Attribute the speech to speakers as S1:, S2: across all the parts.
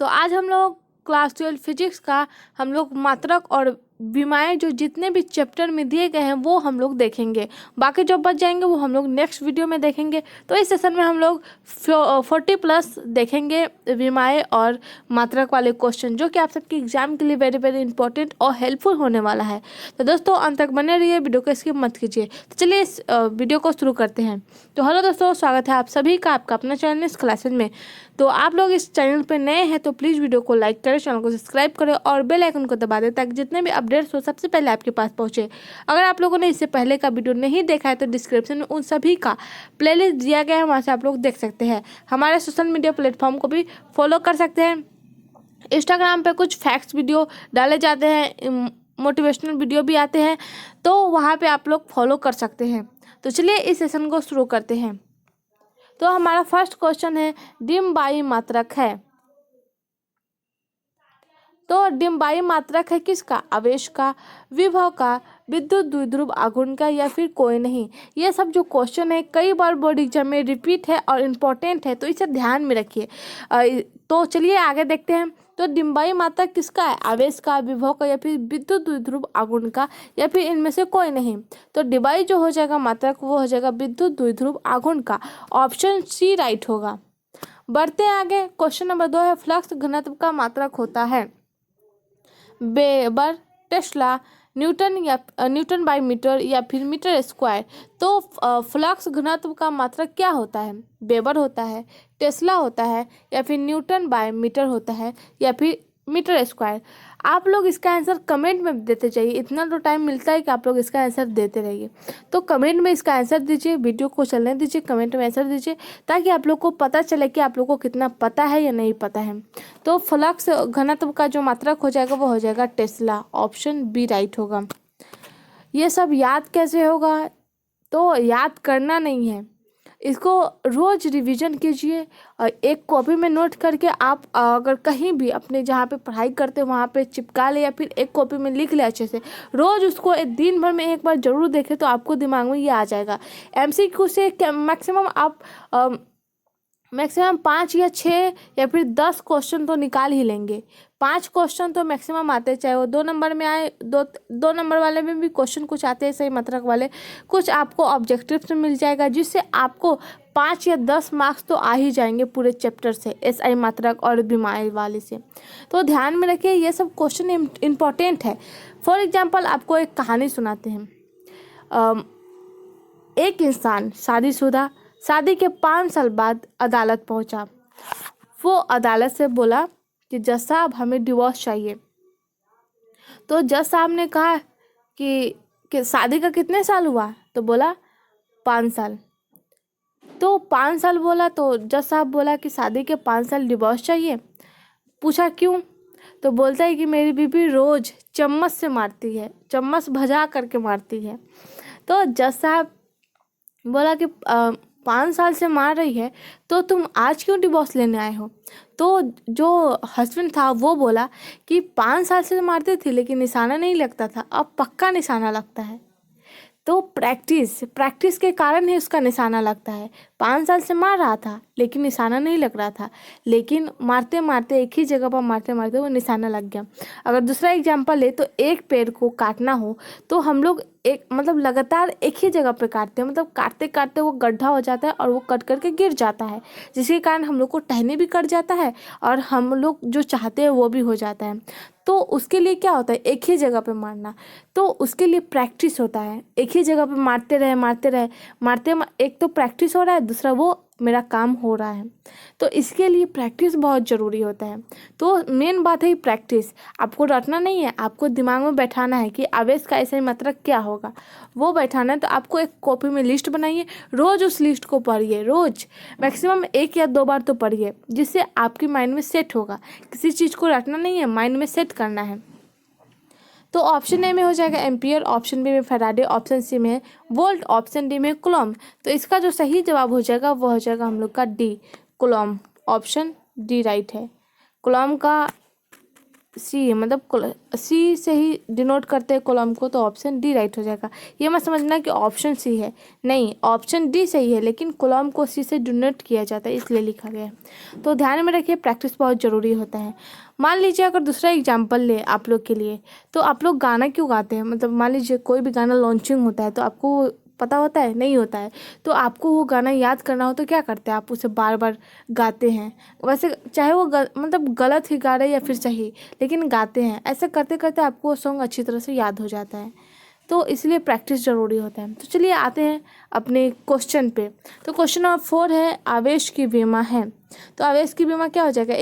S1: तो आज हम लोग क्लास 12 फिजिक्स का हम लोग मात्रक और विमाएं जो जितने भी चैप्टर में दिए गए हैं वो हम लोग देखेंगे। बाकी जो बच जाएंगे वो हम लोग नेक्स्ट वीडियो में देखेंगे। तो इस सेशन में हम लोग 40+ देखेंगे विमाएं और मात्रक वाले क्वेश्चन, जो कि आप सबके एग्जाम के लिए वेरी वेरी इंपॉर्टेंट और हेल्पफुल होने वाला है। तो दोस्तों अंत तक बने रहिए, वीडियो को स्किप मत कीजिए। तो चलिए इस वीडियो को शुरू करते हैं। तो हेलो दोस्तों, स्वागत है आप सभी का आपका अपना चैनल इस क्लासेज में। तो आप लोग इस चैनल पर नए हैं तो प्लीज़ वीडियो को लाइक करें, चैनल को सब्सक्राइब करें और बेल आइकन को दबा दें ताकि जितने भी अपडेट्स हो सबसे पहले आपके पास पहुंचे। अगर आप लोगों ने इससे पहले का वीडियो नहीं देखा है तो डिस्क्रिप्शन में उन सभी का प्लेलिस्ट दिया गया है, वहाँ से आप लोग देख सकते हैं। हमारे सोशल मीडिया प्लेटफॉर्म को भी फॉलो कर सकते हैं। इंस्टाग्राम पे कुछ फैक्ट्स वीडियो डाले जाते हैं, मोटिवेशनल वीडियो भी आते हैं, तो वहाँ पे आप लोग फॉलो कर सकते हैं। तो चलिए इस सेशन को शुरू करते हैं। तो हमारा फर्स्ट क्वेश्चन है, डिम्बाई मात्रक है। तो डिम्बाई मात्रक है किसका? आवेश का, विभव का, विद्युत द्विध्रुव आघूर्ण का, या फिर कोई नहीं। ये सब जो क्वेश्चन है कई बार बोर्ड एग्जाम में रिपीट है और इम्पोर्टेंट है, तो इसे ध्यान में रखिए। तो चलिए आगे देखते हैं। तो डिम्बाई मात्रक किसका है? आवेश का, विभव का, या फिर विद्युत द्विध्रुव आघूर्ण का, या फिर इनमें से कोई नहीं। तो डिम्बाई जो हो जाएगा मात्रक वो हो जाएगा विद्युत द्विध्रुव आघूर्ण का। ऑप्शन सी राइट होगा। बढ़ते हैं आगे। क्वेश्चन नंबर 2 है, फ्लक्स घनत्व का मात्रक होता है वेबर, टेस्ला, न्यूटन या न्यूटन बाई मीटर, या फिर मीटर स्क्वायर। तो फ्लक्स घनत्व का मात्रक क्या होता है? वेबर होता है, टेस्ला होता है, या फिर न्यूटन बाय मीटर होता है, या फिर मीटर स्क्वायर। आप लोग इसका आंसर कमेंट में देते जाइए, इतना तो टाइम मिलता है कि आप लोग इसका आंसर देते रहिए। तो कमेंट में इसका आंसर दीजिए, वीडियो को चलने दीजिए, कमेंट में आंसर दीजिए ताकि आप लोग को पता चले कि आप लोग को कितना पता है या नहीं पता है। तो फ्लक्स घनत्व का जो मात्रक हो जाएगा वो हो जाएगा टेस्ला। ऑप्शन बी राइट होगा। ये सब याद कैसे होगा? तो याद करना नहीं है, इसको रोज रिवीजन कीजिए और एक कॉपी में नोट करके आप अगर कहीं भी अपने जहाँ पे पढ़ाई करते हैं वहाँ पे चिपका ले, या फिर एक कॉपी में लिख ले अच्छे से। रोज उसको दिन भर में एक बार जरूर देखें तो आपको दिमाग में ये आ जाएगा। MCQ से मैक्सिमम आप मैक्सिमम 5 या 6 या फिर 10 क्वेश्चन तो निकाल ही लेंगे। 5 क्वेश्चन तो मैक्सिमम आते, चाहे वो 2 नंबर में आए, दो नंबर वाले में भी क्वेश्चन कुछ आते हैं सही मात्रक वाले, कुछ आपको ऑब्जेक्टिव से मिल जाएगा जिससे आपको 5 या 10 मार्क्स तो आ ही जाएंगे पूरे चैप्टर से, SI मात्रक और बीमारी वाले से। तो ध्यान में रखिए, ये सब क्वेश्चन इम्पोर्टेंट है। फॉर एग्जाम्पल आपको एक कहानी सुनाते हैं। एक इंसान शादीशुदा, शादी के 5 साल बाद अदालत पहुंचा। वो अदालत से बोला कि जज साहब हमें डिवोर्स चाहिए। तो जज साहब ने कहा कि शादी का कितने साल हुआ? तो बोला 5 साल। तो 5 साल बोला तो जज साहब बोला कि शादी के 5 साल डिवोर्स चाहिए। पूछा क्यों? तो बोलता है कि मेरी बीवी रोज चम्मच से मारती है, चम्मच भजा करके मारती है। तो जज साहब बोला कि 5 साल से मार रही है तो तुम आज क्यों डिवोर्स लेने आए हो? तो जो हस्बैंड था वो बोला कि 5 साल से मारती थी लेकिन निशाना नहीं लगता था, अब पक्का निशाना लगता है। तो प्रैक्टिस के कारण ही उसका निशाना लगता है। 5 साल से मार रहा था लेकिन निशाना नहीं लग रहा था, लेकिन मारते मारते एक ही जगह पर मारते मारते वो निशाना लग गया। अगर दूसरा एग्जांपल ले तो एक पेड़ को काटना हो तो हम लोग लगातार एक ही जगह पे काटते हैं, मतलब काटते काटते वो गड्ढा हो जाता है और वो कट करके गिर जाता है, जिसके कारण हम लोग को टहनी भी कट जाता है और हम लोग जो चाहते हैं वो भी हो जाता है। तो उसके लिए क्या होता है? एक ही जगह पे मारना। तो उसके लिए प्रैक्टिस होता है, एक ही जगह पे मारते रहे एक तो प्रैक्टिस हो रहा है, दूसरा वो मेरा काम हो रहा है। तो इसके लिए प्रैक्टिस बहुत ज़रूरी होता है। तो मेन बात है प्रैक्टिस। आपको रटना नहीं है, आपको दिमाग में बैठाना है कि आवेश का ऐसा ही मात्रक क्या होगा, वो बैठाना है। तो आपको एक कॉपी में लिस्ट बनाइए, रोज़ उस लिस्ट को पढ़िए, रोज़ मैक्सिमम 1 या 2 बार तो पढ़िए, जिससे आपकी माइंड में सेट होगा। किसी चीज़ को रटना नहीं है, माइंड में सेट करना है। तो ऑप्शन ए में हो जाएगा एम्पियर, ऑप्शन बी में फैराडे, ऑप्शन सी में वोल्ट, ऑप्शन डी में कूलॉम। तो इसका जो सही जवाब हो जाएगा वो हो जाएगा हम लोग का D, Coulomb. Option D right है। कूलॉम का सी है, मतलब सी से ही डिनोट करते हैं कॉलम को, तो ऑप्शन डी राइट हो जाएगा। ये मत समझना कि ऑप्शन सी है, नहीं, ऑप्शन डी सही है, लेकिन कॉलम को सी से डिनोट किया जाता है इसलिए लिखा गया है। तो ध्यान में रखिए, प्रैक्टिस बहुत ज़रूरी होता है। मान लीजिए अगर दूसरा एग्जाम्पल ले आप लोग के लिए, तो आप लोग गाना क्यों गाते हैं, मतलब मान लीजिए कोई भी गाना लॉन्चिंग होता है तो आपको पता होता है, नहीं होता है, तो आपको वो गाना याद करना हो तो क्या करते हैं, आप उसे बार बार गाते हैं। वैसे चाहे वो मतलब गलत ही गा रहे या फिर सही, लेकिन गाते हैं। ऐसे करते करते आपको वो सॉन्ग अच्छी तरह से याद हो जाता है, तो इसलिए प्रैक्टिस ज़रूरी होता है। तो चलिए आते हैं अपने क्वेश्चन पे। तो क्वेश्चन नंबर 4 है, आवेश की विमा है। तो आवेश की विमा क्या हो जाएगा,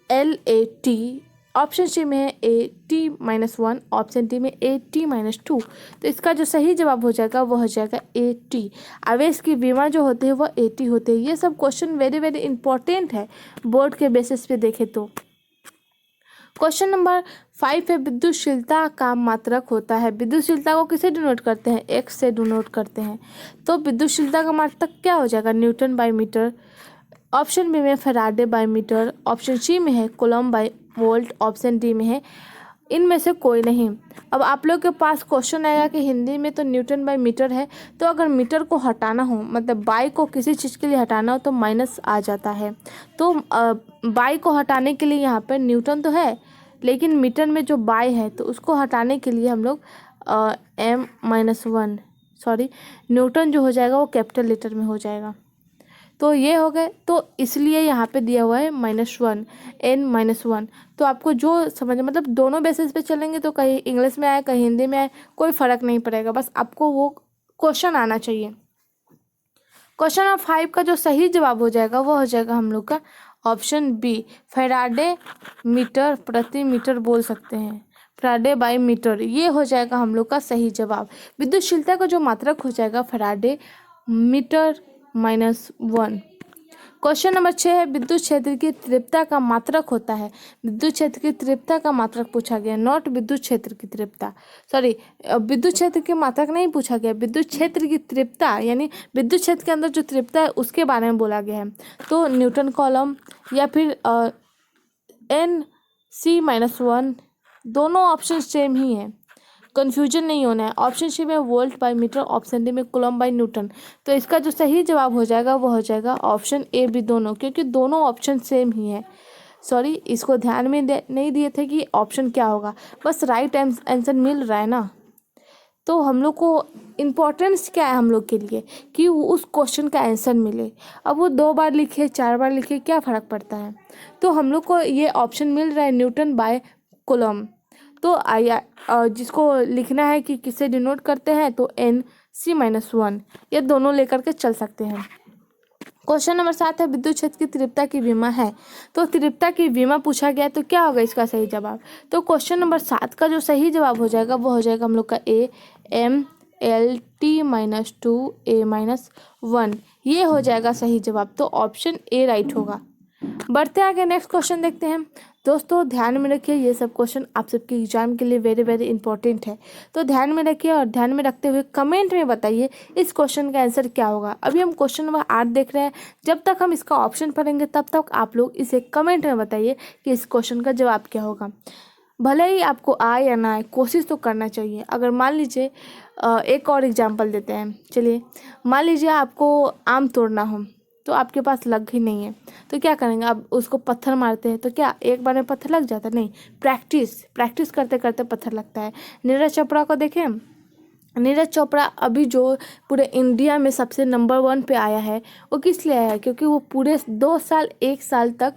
S1: AT, ऑप्शन सी में है AT-1, ऑप्शन डी में AT-2। तो इसका जो सही जवाब हो जाएगा वो हो जाएगा AT। आवेश की विमा जो होती है वो AT होती है। ये सब क्वेश्चन वेरी वेरी इंपॉर्टेंट है बोर्ड के बेसिस पे देखें तो। क्वेश्चन नंबर 5 है, विद्युतशीलता का मात्रक होता है। विद्युतशीलता को किसे डिनोट करते हैं, एक्स से डिनोट करते हैं। तो विद्युतशीलता का मात्रक क्या हो जाएगा, newton by metre. Option B में Faraday by metre, option C में है coulomb by volt, option D में है इनमें से कोई नहीं। अब आप लोग के पास क्वेश्चन आएगा कि हिंदी में तो न्यूटन बाई मीटर है, तो अगर मीटर को हटाना हो, मतलब बाई को किसी चीज़ के लिए हटाना हो तो माइनस आ जाता है। तो बाई को हटाने के लिए यहाँ पर न्यूटन तो है, लेकिन मीटर में जो बाई है तो उसको हटाने के लिए हम लोग M-1 सॉरी न्यूटन जो हो जाएगा वो कैपिटल लेटर में हो जाएगा। तो ये हो गए, तो इसलिए यहाँ पे दिया हुआ है -1, N-1। तो आपको जो समझ, मतलब दोनों बेसिस पे चलेंगे तो कहीं इंग्लिश में आए कहीं हिंदी में आए कोई फ़र्क नहीं पड़ेगा, बस आपको वो क्वेश्चन आना चाहिए। क्वेश्चन नंबर 5 का जो सही जवाब हो जाएगा वो हो जाएगा हम लोग का ऑप्शन बी, फैराडे मीटर प्रति मीटर बोल सकते हैं, फैराडे बाई मीटर, ये हो जाएगा हम लोग का सही जवाब। विद्युतशीलता का जो मात्रक हो जाएगा फैराडे मीटर -1। क्वेश्चन नंबर 6 है, विद्युत क्षेत्र की तीव्रता का मात्रक होता है। विद्युत क्षेत्र की तीव्रता का मात्रक पूछा गया, नॉट विद्युत क्षेत्र की तीव्रता, सॉरी विद्युत क्षेत्र की मात्रक नहीं पूछा गया, विद्युत क्षेत्र की तीव्रता यानी विद्युत क्षेत्र के अंदर जो तीव्रता है उसके बारे में बोला गया है। तो न्यूटन कॉलम या फिर N-1, दोनों ऑप्शन सेम ही है, कन्फ्यूजन नहीं होना है। ऑप्शन सी में volt by metre, option D में कूलम्ब बाई न्यूटन। तो इसका जो सही जवाब हो जाएगा वो हो जाएगा ऑप्शन ए बी दोनों, क्योंकि दोनों ऑप्शन सेम ही है। सॉरी, इसको ध्यान में नहीं दिए थे कि ऑप्शन क्या होगा, बस राइट आंसर मिल रहा है ना। तो हम लोग को इम्पोर्टेंस क्या है हम लोग के लिए कि उस क्वेश्चन का आंसर मिले। अब वो 2 बार लिखे 4 बार लिखे क्या फ़र्क पड़ता है। तो हम लोग को ये ऑप्शन मिल रहा है न्यूटन बाय कूलम्ब। तो जिसको लिखना है कि किसे डिनोट करते हैं तो N-1 ये दोनों लेकर के चल सकते हैं। क्वेश्चन नंबर 7 है, विद्युत क्षेत्र की तीव्रता की विमा है। तो तीव्रता की विमा पूछा गया तो क्या होगा इसका सही जवाब। तो क्वेश्चन नंबर 7 का जो सही जवाब हो जाएगा वो हो जाएगा हम लोग का AMLT-2A-1, ये हो जाएगा सही जवाब। तो ऑप्शन ए राइट होगा। बढ़ते आगे नेक्स्ट क्वेश्चन देखते हैं। दोस्तों ध्यान में रखिए, ये सब क्वेश्चन आप सबके एग्जाम के लिए वेरी वेरी इंपॉर्टेंट है, तो ध्यान में रखिए और ध्यान में रखते हुए कमेंट में बताइए इस क्वेश्चन का आंसर क्या होगा। अभी हम क्वेश्चन नंबर 8 देख रहे हैं, जब तक हम इसका ऑप्शन पढ़ेंगे तब तक आप लोग इसे कमेंट में बताइए कि इस क्वेश्चन का जवाब क्या होगा। भले ही आपको आए या ना आए, कोशिश तो करना चाहिए। अगर मान लीजिए एक और एग्जाम्पल देते हैं, चलिए मान लीजिए आपको आम तोड़ना हो तो आपके पास लग ही नहीं है, तो क्या करेंगे, आप उसको पत्थर मारते हैं तो क्या एक बार में पत्थर लग जाता है, नहीं, प्रैक्टिस करते करते पत्थर लगता है। नीरज चोपड़ा को देखें, नीरज चोपड़ा अभी जो पूरे इंडिया में सबसे नंबर 1 पे आया है वो किस लिए आया है, क्योंकि वो पूरे 2 साल 1 साल तक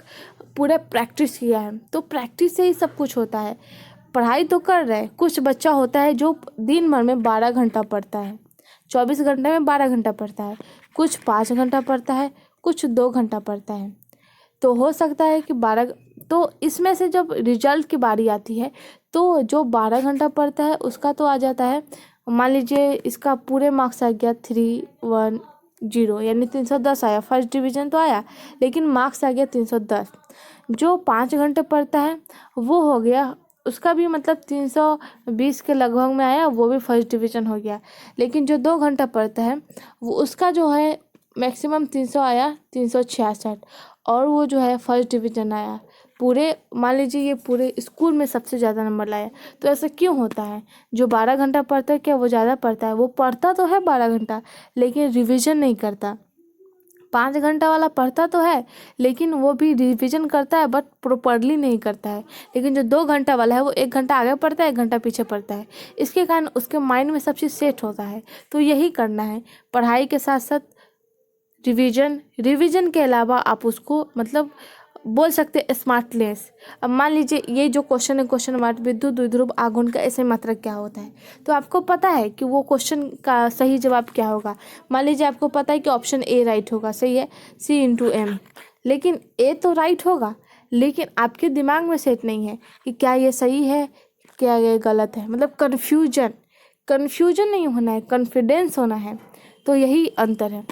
S1: पूरा प्रैक्टिस किया है। तो प्रैक्टिस से ही सब कुछ होता है। पढ़ाई तो कर रहे, कुछ बच्चा होता है जो दिन भर में 12 घंटा पढ़ता है, 24 घंटे में 12 घंटा पढ़ता है, कुछ 5 घंटा पढ़ता है, कुछ 2 घंटा पढ़ता है। तो हो सकता है कि 12, तो इसमें से जब रिजल्ट की बारी आती है तो जो 12 घंटा पढ़ता है उसका तो आ जाता है, मान लीजिए इसका पूरे मार्क्स आ गया 310 यानी 310 आया, फर्स्ट डिवीज़न तो आया लेकिन मार्क्स आ गया 310। जो 5 घंटे पढ़ता है वो हो गया, उसका भी मतलब 320 के लगभग में आया, वो भी फर्स्ट डिवीज़न हो गया। लेकिन जो 2 घंटा पढ़ता है वो उसका जो है मैक्सिमम 300 आया, 366, और वो जो है फर्स्ट डिवीज़न आया। पूरे मान लीजिए ये पूरे स्कूल में सबसे ज़्यादा नंबर लाया, तो ऐसा क्यों होता है? जो 12 घंटा पढ़ता है क्या वो ज़्यादा पढ़ता है? वो पढ़ता तो है 12 घंटा, लेकिन रिविज़न नहीं करता। 5 घंटा वाला पढ़ता तो है, लेकिन वो भी रिविज़न करता है बट प्रॉपरली नहीं करता है। लेकिन जो 2 घंटा वाला है वो 1 घंटा आगे पढ़ता है, 1 घंटा पीछे पढ़ता है। इसके कारण उसके माइंड में सब चीज़ सेट होता है। तो यही करना है, पढ़ाई के साथ साथ रिवीजन के अलावा आप उसको मतलब बोल सकते हैं स्मार्टनेस। अब मान लीजिए ये जो क्वेश्चन है, क्वेश्चन नंबर विद्युत द्विध्रुव आघूर्ण का ऐसे मात्रक क्या होता है, तो आपको पता है कि वो क्वेश्चन का सही जवाब क्या होगा। मान लीजिए आपको पता है कि ऑप्शन ए राइट होगा, सही है, C/M, लेकिन ए तो राइट होगा, लेकिन आपके दिमाग में सेट नहीं है कि क्या ये सही है, क्या ये गलत है। मतलब कन्फ्यूजन नहीं होना है, कॉन्फिडेंस होना है। तो यही अंतर है।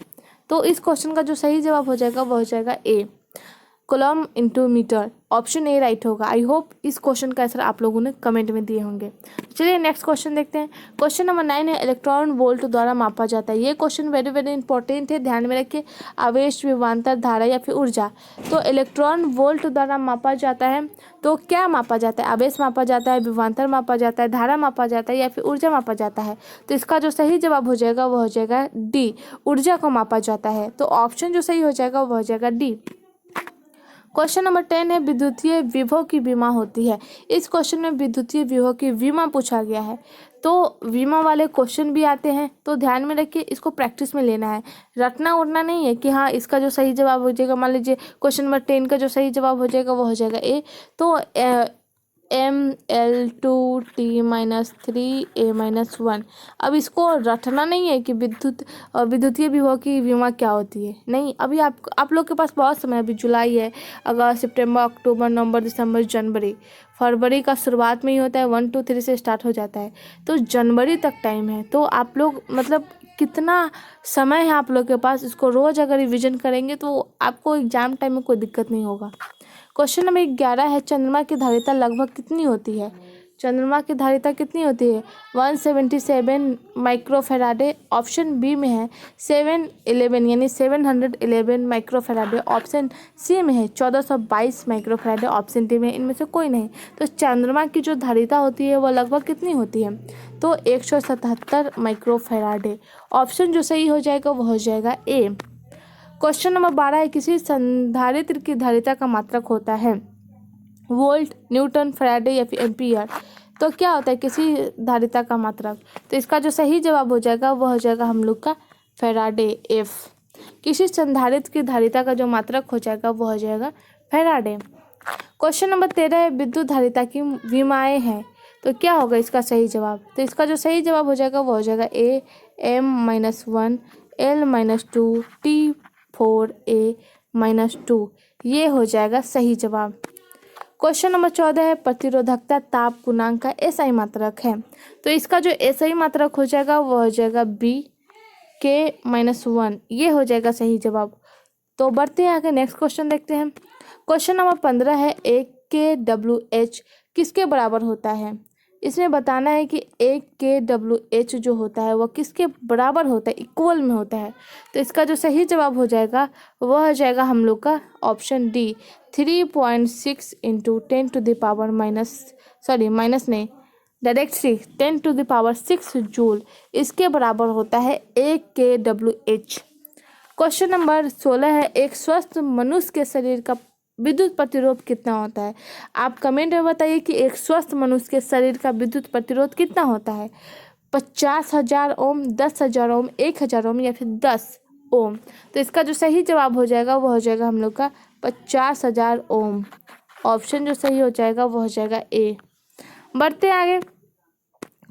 S1: तो इस क्वेश्चन का जो सही जवाब हो जाएगा वो हो जाएगा A, coulomb into metre. Option A right होगा। आई होप इस क्वेश्चन का आंसर आप लोगों ने कमेंट में दिए होंगे। चलिए नेक्स्ट क्वेश्चन देखते हैं। क्वेश्चन नंबर 9 है, इलेक्ट्रॉन वोल्ट द्वारा मापा जाता है। ये क्वेश्चन वेरी वेरी इंपॉर्टेंट है, ध्यान में रखिए। आवेश, विभवांतर, धारा या फिर ऊर्जा। तो इलेक्ट्रॉन वोल्ट द्वारा मापा जाता है, तो क्या मापा जाता है? आवेश मापा जाता है, विभवांतर मापा जाता है, धारा मापा जाता है या फिर ऊर्जा मापा जाता है? तो इसका जो सही जवाब हो जाएगा वो हो जाएगा डी, ऊर्जा को मापा जाता है। तो ऑप्शन जो सही हो जाएगा वो हो जाएगा डी। क्वेश्चन नंबर 10 है, विद्युतीय विभव की विमा होती है। इस क्वेश्चन में विद्युतीय विभव की विमा पूछा गया है। तो विमा वाले क्वेश्चन भी आते हैं, तो ध्यान में रखिए, इसको प्रैक्टिस में लेना है, रटना उड़ना नहीं है कि हाँ इसका जो सही जवाब हो जाएगा। मान लीजिए क्वेश्चन नंबर 10 का जो सही जवाब हो जाएगा वो हो जाएगा ए, तो ML2T-3A-1। अब इसको रटना नहीं है कि विद्युतीय विभव की विमा क्या होती है, नहीं। अभी आप लोग के पास बहुत समय, अभी जुलाई है, अगस्त, सितंबर, अक्टूबर, नवंबर, दिसंबर, जनवरी, फरवरी का शुरुआत में ही होता है, 1 2 3 से स्टार्ट हो जाता है, तो जनवरी तक टाइम है। तो आप लोग मतलब कितना समय है आप लोग के पास, इसको रोज़ अगर रिविजन करेंगे तो आपको एग्जाम टाइम में कोई दिक्कत नहीं होगा। क्वेश्चन नंबर 11 है, चंद्रमा की धारिता लगभग कितनी होती है? चंद्रमा की धारिता कितनी होती है? 177 माइक्रोफेराडे। ऑप्शन बी में है 711 यानी 711 माइक्रोफेराडे। ऑप्शन सी में है 1422 माइक्रोफेराडे। ऑप्शन डी में इनमें से कोई नहीं। तो चंद्रमा की जो धारिता होती है वो लगभग कितनी होती है? तो 177 माइक्रोफेराडे। ऑप्शन जो सही हो जाएगा वो हो जाएगा ए। क्वेश्चन नंबर 12 है, किसी संधारित्र की धारिता का मात्रक होता है वोल्ट, न्यूटन, फैराडे या फिर एम्पियर। तो क्या होता है किसी धारिता का मात्रक? तो इसका जो सही जवाब हो जाएगा वो हो जाएगा हम लोग का फैराडे, एफ। किसी संधारित्र की धारिता का जो मात्रक हो जाएगा वो हो जाएगा फैराडे। क्वेश्चन नंबर 13 है, विद्युत धारिता की विमाएँ हैं। तो क्या होगा इसका सही जवाब? तो इसका जो सही जवाब हो जाएगा वो हो जाएगा ए, M-1, L-2, T4A-2। ये हो जाएगा सही जवाब। क्वेश्चन नंबर 14 है, प्रतिरोधकता ताप गुणांक का एसआई मात्रक है। तो इसका जो एसआई मात्रक हो जाएगा वो हो जाएगा बी, K-1। ये हो जाएगा सही जवाब। तो बढ़ते हैं आगे, नेक्स्ट क्वेश्चन देखते हैं। क्वेश्चन नंबर 15 है, 1 kWh किसके बराबर होता है? इसमें बताना है कि 1 kWh जो होता है वो किसके बराबर होता है, इक्वल में होता है। तो इसका जो सही जवाब हो जाएगा वह हो जाएगा हम लोग का ऑप्शन डी, 3.6 इंटू 10 जूल इसके बराबर होता है 1 kWh। क्वेश्चन नंबर 16 है, एक स्वस्थ मनुष्य के शरीर का विद्युत प्रतिरोध कितना होता है? आप कमेंट में बताइए कि एक स्वस्थ मनुष्य के शरीर का विद्युत प्रतिरोध कितना होता है? 50,000 ओम, 10,000 ओम, 1,000 ओम या फिर 10 ओम। तो इसका जो सही जवाब हो जाएगा वो हो जाएगा हम लोग का 50,000 ओम। ऑप्शन जो सही हो जाएगा वो हो जाएगा ए। बढ़ते आगे,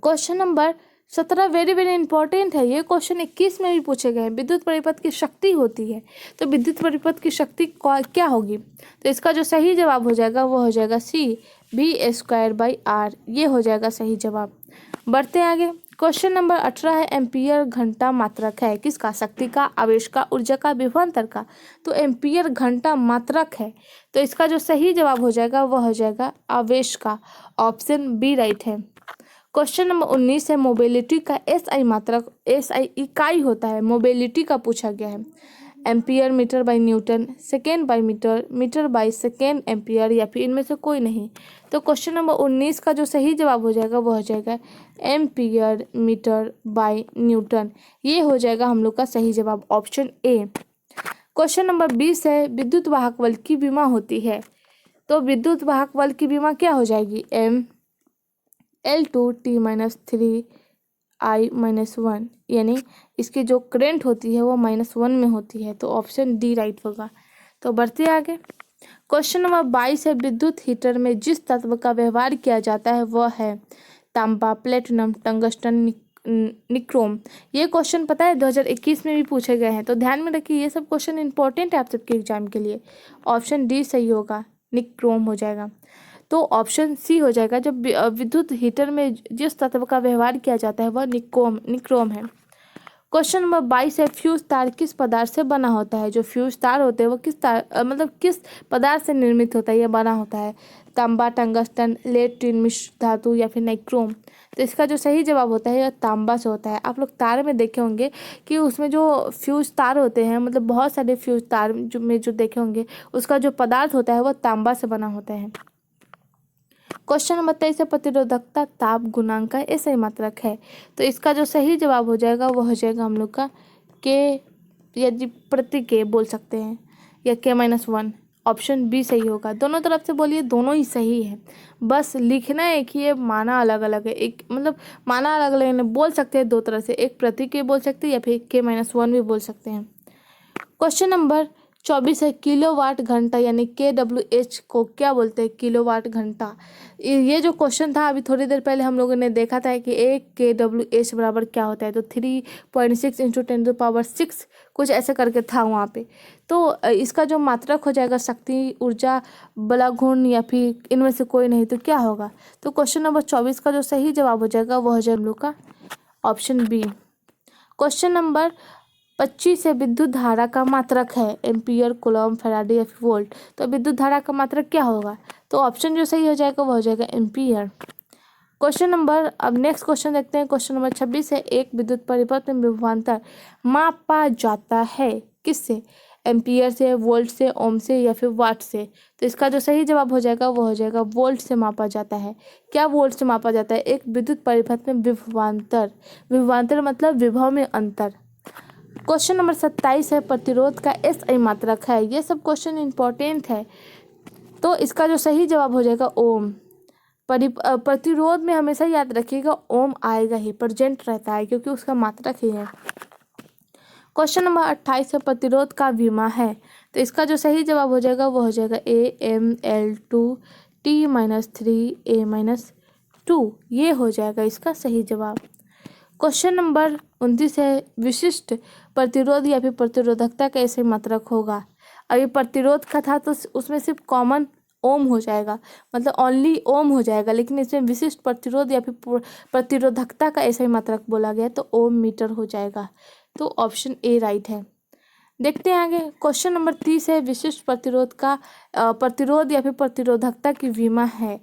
S1: question number 17 very very important है। ये क्वेश्चन 21 में भी पूछे गए हैं। विद्युत परिपथ की शक्ति होती है, तो विद्युत परिपथ की शक्ति क्या होगी? तो इसका जो सही जवाब हो जाएगा वो हो जाएगा सी, V² R। ये हो जाएगा सही जवाब। बढ़ते आगे, क्वेश्चन नंबर 18 है, एम्पियर घंटा मात्रक है किसका? शक्ति का, आवेश का, ऊर्जा का, विभवांतर का। तो एम्पियर घंटा मात्रक है, तो इसका जो सही जवाब हो जाएगा वह हो जाएगा आवेश का। ऑप्शन बी राइट है। क्वेश्चन नंबर 19 है, मोबिलिटी का एसआई मात्रक, एसआई इकाई होता है, मोबिलिटी का पूछा गया है। Ampere metre by newton, second by metre, metre by second ampere, या फिर इनमें से कोई नहीं। तो क्वेश्चन नंबर 19 का जो सही जवाब हो जाएगा वो हो जाएगा एम्पियर मीटर बाई न्यूटन। ये हो जाएगा हम लोग का सही जवाब, ऑप्शन ए। क्वेश्चन नंबर 20 है, विद्युत वाहक बल की विमा होती है। तो विद्युत वाहक बल की विमा क्या हो जाएगी, L2T-3I-1, यानी इसकी जो करंट होती है वो -1 में होती है। तो ऑप्शन डी राइट होगा। तो बढ़ते आगे। क्वेश्चन नंबर 22 है, विद्युत हीटर में जिस तत्व का व्यवहार किया जाता है वह है तांबा, प्लेटिनम, टंगस्टन, निक्रोम। ये क्वेश्चन पता है 2021 में भी पूछे गए हैं, तो ध्यान में रखिए ये सब क्वेश्चन इंपॉर्टेंट है आप सबके एग्जाम के लिए। ऑप्शन डी सही होगा, निक्रोम हो जाएगा। तो ऑप्शन सी हो जाएगा, जब विद्युत हीटर में जिस तत्व का व्यवहार किया जाता है वह निक्रोम है। क्वेश्चन नंबर 22 है, फ्यूज तार किस पदार्थ से बना होता है। जो फ्यूज तार होते हैं वो किस मतलब किस पदार्थ से निर्मित होता है या बना होता है, तांबा, टंगस्टन, लेड, टिन, मिश्र धातु या फिर नाइक्रोम। तो इसका जो सही जवाब होता है यह तांबा से होता है। आप लोग तार में देखे होंगे कि उसमें जो फ्यूज तार होते हैं, मतलब बहुत सारे फ्यूज तार जो देखे होंगे, उसका जो पदार्थ होता है वह तांबा से बना होता है। क्वेश्चन नंबर 23 है, प्रतिरोधकता ताप गुणांक का ऐसा मात्रक है। तो इसका जो सही जवाब हो जाएगा वो हो जाएगा हम लोग का के, यदि प्रति के बोल सकते हैं, या K-1। ऑप्शन बी सही होगा। दोनों तरफ से बोलिए, दोनों ही सही है, बस लिखना एक ही है, माना अलग अलग है। एक मतलब माना अलग अलग है, बोल सकते हैं दो तरह से, एक प्रति के बोल सकते हैं या फिर K-1 भी बोल सकते हैं। क्वेश्चन नंबर 24 है, किलोवाट घंटा यानी KWH को क्या बोलते हैं, किलोवाट घंटा। ये जो क्वेश्चन था अभी थोड़ी देर पहले हम लोगों ने देखा था कि एक KWH बराबर क्या होता है, तो 3.6 × 10⁶ कुछ ऐसे करके था वहाँ पे। तो इसका जो मात्रक हो जाएगा शक्ति, ऊर्जा, बला गुण या फिर इनमें से कोई नहीं, तो क्या होगा। तो क्वेश्चन नंबर 24 का जो सही जवाब हो जाएगा वो हो जाएगा हम लोग का ऑप्शन बी। क्वेश्चन नंबर 25 है, विद्युत धारा का मात्रक है एम्पियर, कूलम, फैराडे या फिर वोल्ट। तो विद्युत धारा का मात्रक क्या होगा, तो ऑप्शन जो सही हो जाएगा वो हो जाएगा एम्पियर। क्वेश्चन नंबर, अब नेक्स्ट क्वेश्चन देखते हैं। क्वेश्चन नंबर 26 है, एक विद्युत परिपथ में विभवांतर मापा जाता है किससे, एम्पियर से, वोल्ट से, ओम से या फिर वाट से। तो इसका जो सही जवाब हो जाएगा वो हो जाएगा वोल्ट से मापा जाता है। क्या वोल्ट से मापा जाता है, एक विद्युत परिपथ में विभवांतर, विभवांतर मतलब विभव में अंतर। क्वेश्चन नंबर 27 है, प्रतिरोध का SI मात्रक है। ये सब क्वेश्चन इंपॉर्टेंट है, तो इसका जो सही जवाब हो जाएगा ओम। प्रतिरोध में हमेशा याद रखिएगा ओम आएगा ही, प्रेजेंट रहता है क्योंकि उसका मात्रक ही है। क्वेश्चन नंबर 28 है, प्रतिरोध का विमा है। तो इसका जो सही जवाब हो जाएगा वो हो जाएगा AmL2T-3A-2। ये हो जाएगा इसका सही जवाब। क्वेश्चन नंबर 29 है, विशिष्ट प्रतिरोध या फिर प्रतिरोधकता का ऐसे मात्रक होगा। अभी प्रतिरोध का था तो उसमें सिर्फ कॉमन ओम हो जाएगा, मतलब ओनली ओम हो जाएगा, लेकिन इसमें विशिष्ट प्रतिरोध या फिर प्रतिरोधकता का ऐसा ही मात्रक बोला गया तो ओम मीटर हो जाएगा। तो ऑप्शन ए राइट है। देखते हैं आगे। क्वेश्चन नंबर 30 है, विशिष्ट प्रतिरोध का प्रतिरोध या फिर प्रतिरोधकता की विमा है।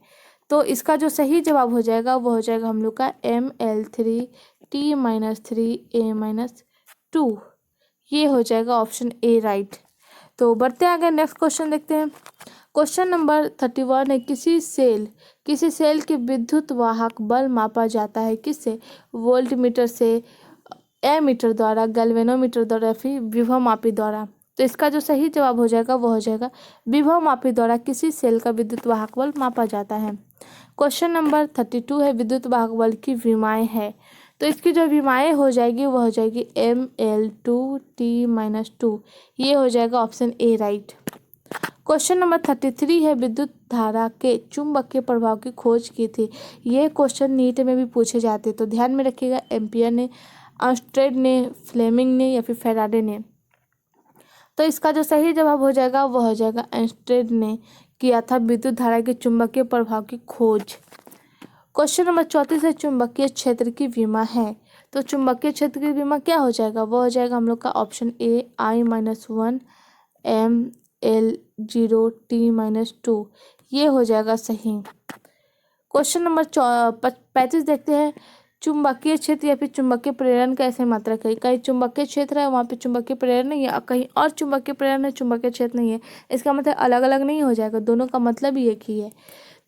S1: तो इसका जो सही जवाब हो जाएगा वो हो जाएगा हम लोग का ML3T-3A-2। ये हो जाएगा ऑप्शन ए राइट। तो बढ़ते आगे, नेक्स्ट क्वेश्चन देखते हैं। क्वेश्चन नंबर 31 है, किसी सेल की विद्युत वाहक बल मापा जाता है किससे, वोल्ट मीटर से, एमीटर द्वारा, गैल्वेनोमीटर द्वारा, फिर विभव मापी द्वारा। तो इसका जो सही जवाब हो जाएगा वो हो जाएगा विभव मापी द्वारा किसी सेल का विद्युत वाहक बल मापा जाता है। क्वेश्चन नंबर 32 है, विद्युत वाहक बल की विमाएं है। तो इसकी जो विमाएं हो जाएगी वो हो जाएगी ML2T-2। ये हो जाएगा option A right. Question number 33 है, विद्युत धारा के चुंबकीय प्रभाव की खोज की थी। ये क्वेश्चन नीट में भी पूछे जाते, तो ध्यान में रखिएगा, एम्पियर ने, आर्मस्ट्रांग ने, फ्लेमिंग ने या फिर फैराडे ने। तो इसका जो सही जवाब हो जाएगा वो हो जाएगा आर्मस्ट्रांग ने किया था विद्युत धारा के चुंबकीय प्रभाव की खोज। क्वेश्चन नंबर 34 है, चुंबकीय क्षेत्र की विमा है। तो चुंबकीय क्षेत्र की विमा क्या हो जाएगा, वो हो जाएगा हम लोग का ऑप्शन ए I-1 ML0T-2। ये हो जाएगा सही। क्वेश्चन नंबर 35 देखते हैं, चुंबकीय क्षेत्र या फिर चुंबकीय प्रेरण का ऐसे मात्रक है। कहीं चुंबकीय क्षेत्र है वहाँ पे चुंबकीय प्रेरण नहीं है, और कहीं और चुंबकीय प्रेरण है चुंबकीय क्षेत्र नहीं है। इसका मतलब अलग अलग नहीं हो जाएगा, दोनों का मतलब ही एक ही है।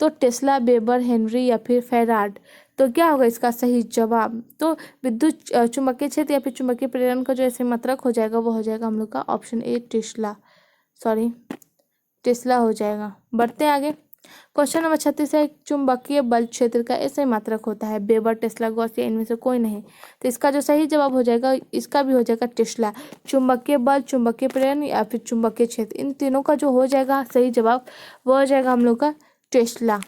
S1: तो टेस्ला, वेबर, हेनरी या फिर फैराड, तो क्या होगा इसका सही जवाब? तो विद्युत चुंबकीय क्षेत्र या फिर चुंबकीय प्रेरण का जो ऐसे मात्रक हो जाएगा वो हो जाएगा हम लोग का ऑप्शन ए टेस्ला हो जाएगा। बढ़ते हैं आगे। क्वेश्चन नंबर 36 है, चुंबकीय बल क्षेत्र का ऐसे मात्रक होता है। वेबर, टेस्ला, गॉस या इनमें से कोई नहीं। तो इसका जो सही जवाब हो जाएगा इसका भी हो जाएगा टेस्ला। चुंबकीय बल, चुंबकीय प्रेरण या फिर चुंबकीय क्षेत्र, इन तीनों का जो हो जाएगा सही जवाब वो हो जाएगा हम लोग का टेस्ला।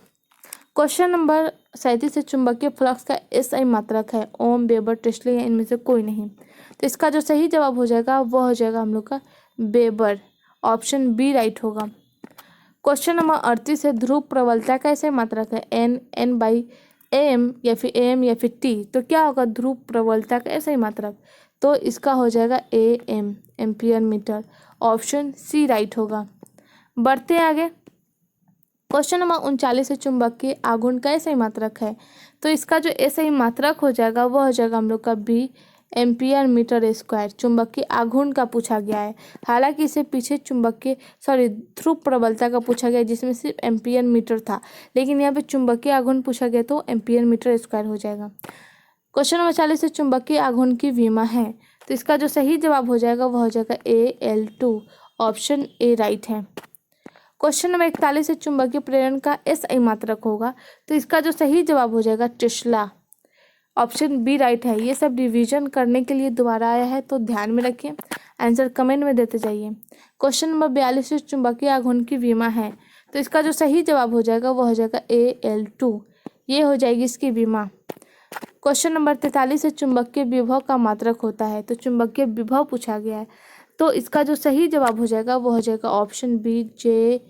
S1: क्वेश्चन नंबर 37 है, चुंबकीय फ्लक्स का एसआई मात्रक है। ओम, वेबर, टेस्ला या इनमें से कोई नहीं। तो इसका जो सही जवाब हो जाएगा वो हो जाएगा हम लोग का वेबर। ऑप्शन बी राइट होगा। क्वेश्चन नंबर 38 है, ध्रुव प्रबलता का ऐसे मात्रक है। N/AM या फिर AM या फिर T, तो क्या होगा ध्रुव प्रबलता का ऐसे मात्रक? तो इसका हो जाएगा AM, ampere metre. Option C right होगा। बढ़ते हैं आगे। क्वेश्चन नंबर 39 है, चुंबकीय आघूर्ण का ऐसे मात्रक है। तो इसका जो ऐसे मात्रक हो जाएगा वो हो जाएगा हम लोग का बी, एम्पियर मीटर स्क्वायर। चुंबकीय आघूर्ण का पूछा गया है, हालांकि इसे पीछे ध्रुव प्रबलता का पूछा गया जिसमें सिर्फ एम्पियर मीटर था, लेकिन यहाँ पे चुंबकीय आघूर्ण पूछा गया तो एम्पियर मीटर स्क्वायर हो जाएगा। क्वेश्चन नंबर 40 है, चुंबकीय आघूर्ण की विमा है। तो इसका जो सही जवाब हो जाएगा वह हो जाएगा Al2। ऑप्शन ए राइट है। क्वेश्चन नंबर 41 है, चुंबकीय प्रेरण का एसआई मात्रक होगा। तो इसका जो सही जवाब हो जाएगा टेस्ला। ऑप्शन बी राइट है। ये सब रिवीजन करने के लिए दोबारा आया है तो ध्यान में रखिए, आंसर कमेंट में देते जाइए। क्वेश्चन नंबर 42 है, चुंबकीय आघूर्ण की विमा है। तो इसका जो सही जवाब हो जाएगा वो हो जाएगा Al2। ये हो जाएगी इसकी विमा। क्वेश्चन नंबर 43 है, चुंबकीय विभव का मात्रक होता है। तो चुंबकीय विभव पूछा गया है, तो इसका जो सही जवाब हो जाएगा वो हो जाएगा ऑप्शन बी JA-1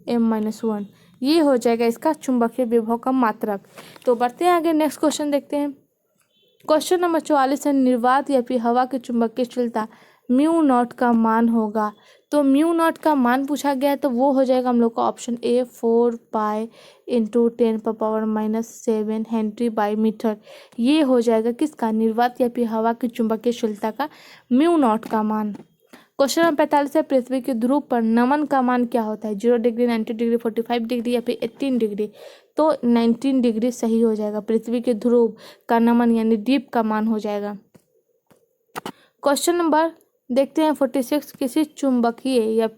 S1: M-1। ये हो जाएगा इसका चुंबकीय विभव का मात्रक। तो बढ़ते हैं आगे, नेक्स्ट क्वेश्चन देखते हैं। क्वेश्चन नंबर 44 है, निर्वात या फिर हवा की चुंबकीयशीलता μ0 का मान होगा। तो μ0 का मान पूछा गया है तो वो हो जाएगा हम लोग का ऑप्शन ए 4 पाई इंटू 10⁻⁻7 हेनरी/मीटर। ये हो जाएगा किसका? निर्वात या फिर हवा की चुंबकीयशीलता का μ0 का मान। क्वेश्चन नंबर 45 है, पृथ्वी के ध्रुव पर नमन का मान क्या होता है? 0 डिग्री, 90 डिग्री, 45 डिग्री या फिर 18 डिग्री। तो 19 डिग्री सही हो जाएगा। पृथ्वी के ध्रुव का नमन यानी डीप का मान हो जाएगा। क्वेश्चन नंबर देखते हैं 46, किसी चुंबकीय या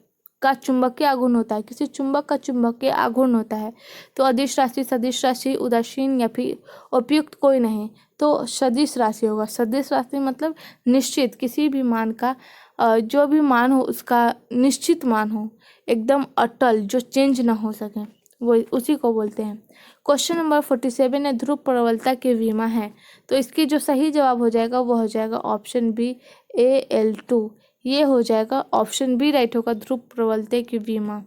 S1: का चुंबकीय आघूर्ण होता है, किसी चुंबक का चुंबकीय आघूर्ण होता है। तो अदिश राशि, सदिश राशि, उदासीन या फिर उपयुक्त कोई नहीं। तो सदिश राशि होगा। सदिश राशि मतलब निश्चित, किसी भी मान का जो भी मान हो उसका निश्चित मान हो, एकदम अटल, जो चेंज ना हो सके, वो उसी को बोलते हैं। क्वेश्चन नंबर 47 है, ध्रुव प्रबलता की विमा है। तो इसकी जो सही जवाब हो जाएगा वो हो जाएगा ऑप्शन बी Al2। ये हो जाएगा ऑप्शन बी राइट होगा, ध्रुव प्रबलता की विमा।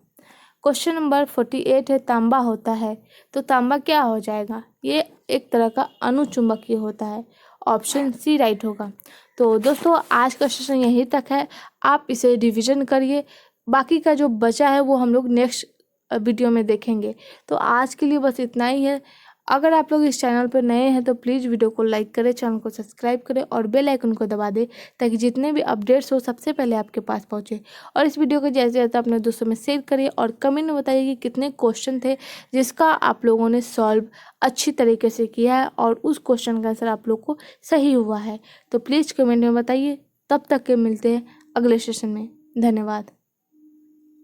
S1: क्वेश्चन नंबर 48 है, तांबा होता है। तो तांबा क्या हो जाएगा? ये एक तरह का अणुचुंबकीय होता है। ऑप्शन सी राइट होगा। तो दोस्तों आज का सेशन यहीं तक है, आप इसे रिवीजन करिए, बाकी का जो बचा है वो हम लोग नेक्स्ट वीडियो में देखेंगे। तो आज के लिए बस इतना ही है। अगर आप लोग इस चैनल पर नए हैं तो प्लीज़ वीडियो को लाइक करें, चैनल को सब्सक्राइब करें और बेल आइकन को दबा दें ताकि जितने भी अपडेट्स हो सबसे पहले आपके पास पहुंचे। और इस वीडियो को जैसे ज़्यादा अपने दोस्तों में शेयर करिए और कमेंट में बताइए कि कितने क्वेश्चन थे जिसका आप लोगों ने सॉल्व अच्छी तरीके से किया है और उस क्वेश्चन का आंसर आप लोग को सही हुआ है। तो प्लीज़ कमेंट में बताइए। तब तक के मिलते हैं अगले सेशन में। धन्यवाद।